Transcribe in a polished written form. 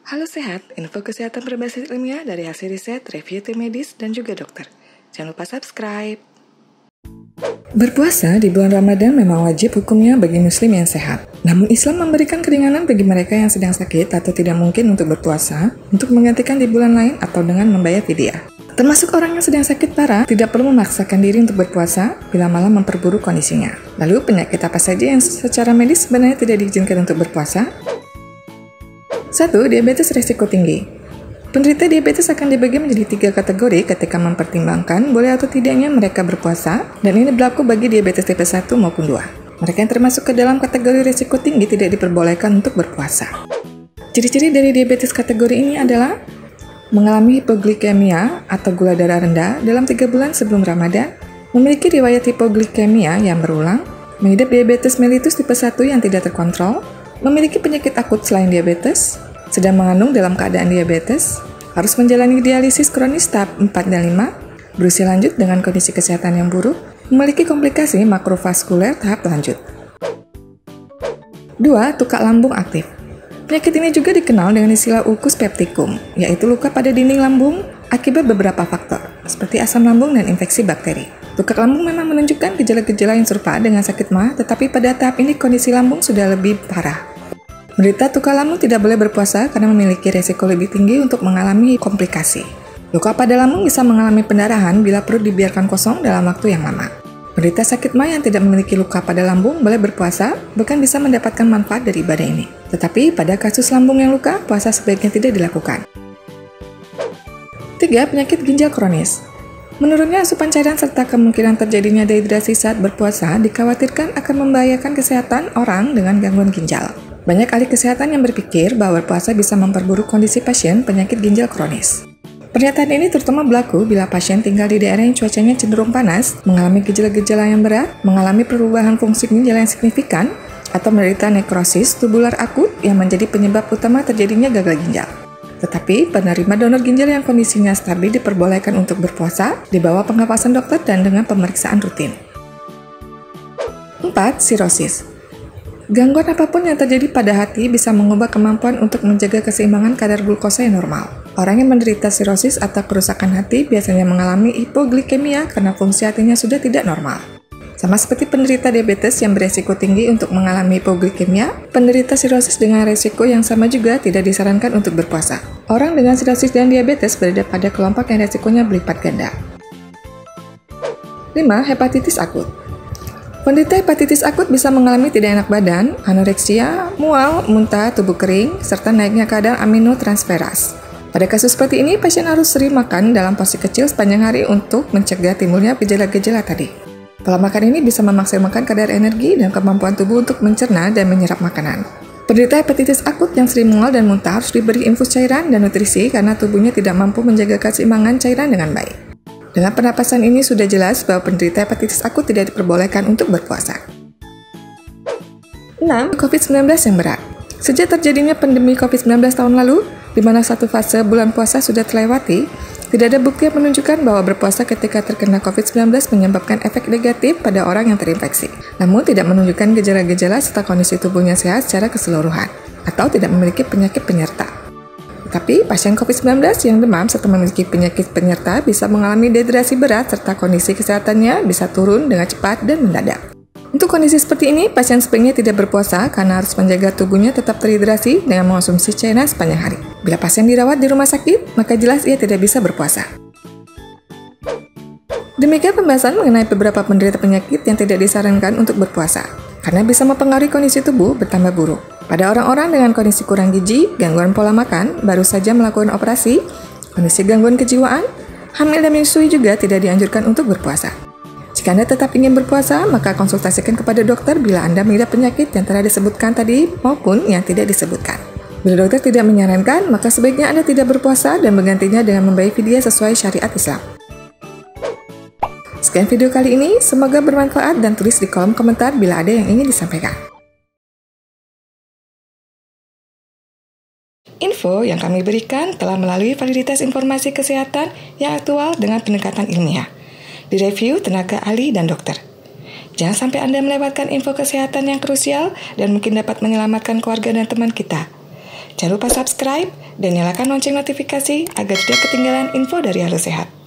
Halo sehat, info kesehatan berbasis ilmiah dari hasil riset, review tim medis, dan juga dokter. Jangan lupa subscribe. Berpuasa di bulan Ramadan memang wajib hukumnya bagi muslim yang sehat. Namun Islam memberikan keringanan bagi mereka yang sedang sakit atau tidak mungkin untuk berpuasa untuk menggantikan di bulan lain atau dengan membayar fidyah. Termasuk orang yang sedang sakit parah tidak perlu memaksakan diri untuk berpuasa bila malah memperburuk kondisinya. Lalu penyakit apa saja yang secara medis sebenarnya tidak diizinkan untuk berpuasa? 1. Diabetes risiko tinggi. Penderita diabetes akan dibagi menjadi 3 kategori ketika mempertimbangkan boleh atau tidaknya mereka berpuasa, dan ini berlaku bagi diabetes tipe 1 maupun 2. Mereka yang termasuk ke dalam kategori risiko tinggi tidak diperbolehkan untuk berpuasa. Ciri-ciri dari diabetes kategori ini adalah mengalami hipoglikemia atau gula darah rendah dalam 3 bulan sebelum Ramadan, memiliki riwayat hipoglikemia yang berulang, mengidap diabetes mellitus tipe 1 yang tidak terkontrol, memiliki penyakit akut selain diabetes, sedang mengandung dalam keadaan diabetes, harus menjalani dialisis kronis tahap 4 dan 5, berusia lanjut dengan kondisi kesehatan yang buruk, memiliki komplikasi makrovaskuler tahap lanjut. 2. Tukak lambung aktif. Penyakit ini juga dikenal dengan istilah ulcus pepticum, yaitu luka pada dinding lambung akibat beberapa faktor, seperti asam lambung dan infeksi bakteri. Tukak lambung memang menunjukkan gejala-gejala yang serupa dengan sakit mah, tetapi pada tahap ini kondisi lambung sudah lebih parah. Menderita tukak lambung tidak boleh berpuasa karena memiliki resiko lebih tinggi untuk mengalami komplikasi. Luka pada lambung bisa mengalami pendarahan bila perut dibiarkan kosong dalam waktu yang lama. Penderita sakit mah yang tidak memiliki luka pada lambung boleh berpuasa, bahkan bisa mendapatkan manfaat dari ibadah ini. Tetapi pada kasus lambung yang luka, puasa sebaiknya tidak dilakukan. 3. Penyakit ginjal kronis. Menurunnya asupan cairan serta kemungkinan terjadinya dehidrasi saat berpuasa dikhawatirkan akan membahayakan kesehatan orang dengan gangguan ginjal. Banyak ahli kesehatan yang berpikir bahwa berpuasa bisa memperburuk kondisi pasien penyakit ginjal kronis. Pernyataan ini terutama berlaku bila pasien tinggal di daerah yang cuacanya cenderung panas, mengalami gejala-gejala yang berat, mengalami perubahan fungsi ginjal yang signifikan, atau menderita nekrosis tubular akut yang menjadi penyebab utama terjadinya gagal ginjal. Tetapi, penerima donor ginjal yang kondisinya stabil diperbolehkan untuk berpuasa di bawah pengawasan dokter dan dengan pemeriksaan rutin. 4. Sirosis. Gangguan apapun yang terjadi pada hati bisa mengubah kemampuan untuk menjaga keseimbangan kadar glukosa yang normal. Orang yang menderita sirosis atau kerusakan hati biasanya mengalami hipoglikemia karena fungsi hatinya sudah tidak normal. Sama seperti penderita diabetes yang beresiko tinggi untuk mengalami hipoglikemia, penderita sirosis dengan resiko yang sama juga tidak disarankan untuk berpuasa. Orang dengan sirosis dan diabetes berada pada kelompok yang resikonya berlipat ganda. 5. Hepatitis akut. Penderita hepatitis akut bisa mengalami tidak enak badan, anoreksia, mual, muntah, tubuh kering, serta naiknya kadar aminotransferas. Pada kasus seperti ini, pasien harus sering makan dalam porsi kecil sepanjang hari untuk mencegah timbulnya gejala-gejala tadi. Pola makan ini bisa memaksimalkan kadar energi dan kemampuan tubuh untuk mencerna dan menyerap makanan. Penderita hepatitis akut yang sering mual dan muntah harus diberi infus cairan dan nutrisi karena tubuhnya tidak mampu menjaga keseimbangan cairan dengan baik. Dengan penapasan ini sudah jelas bahwa penderita hepatitis akut tidak diperbolehkan untuk berpuasa. 6. COVID-19 yang berat. Sejak terjadinya pandemi COVID-19 tahun lalu, di mana satu fase bulan puasa sudah terlewati, tidak ada bukti yang menunjukkan bahwa berpuasa ketika terkena COVID-19 menyebabkan efek negatif pada orang yang terinfeksi. Namun tidak menunjukkan gejala-gejala serta kondisi tubuhnya sehat secara keseluruhan, atau tidak memiliki penyakit penyerta. Tapi pasien COVID-19 yang demam serta memiliki penyakit penyerta bisa mengalami dehidrasi berat serta kondisi kesehatannya bisa turun dengan cepat dan mendadak. Untuk kondisi seperti ini, pasien sebaiknya tidak berpuasa karena harus menjaga tubuhnya tetap terhidrasi dengan mengonsumsi cairan sepanjang hari. Bila pasien dirawat di rumah sakit, maka jelas ia tidak bisa berpuasa. Demikian pembahasan mengenai beberapa penderita penyakit yang tidak disarankan untuk berpuasa, karena bisa mempengaruhi kondisi tubuh bertambah buruk. Pada orang-orang dengan kondisi kurang gizi, gangguan pola makan, baru saja melakukan operasi, kondisi gangguan kejiwaan, hamil dan menyusui juga tidak dianjurkan untuk berpuasa. Jika Anda tetap ingin berpuasa, maka konsultasikan kepada dokter bila Anda mengidap penyakit yang telah disebutkan tadi maupun yang tidak disebutkan. Bila dokter tidak menyarankan, maka sebaiknya Anda tidak berpuasa dan menggantinya dengan membayar fidyah sesuai syariat Islam. Sekian video kali ini, semoga bermanfaat dan tulis di kolom komentar bila ada yang ingin disampaikan. Info yang kami berikan telah melalui validitas informasi kesehatan yang aktual dengan pendekatan ilmiah. Direview tenaga ahli dan dokter. Jangan sampai Anda melewatkan info kesehatan yang krusial dan mungkin dapat menyelamatkan keluarga dan teman kita. Jangan lupa subscribe dan nyalakan lonceng notifikasi agar tidak ketinggalan info dari Halo Sehat.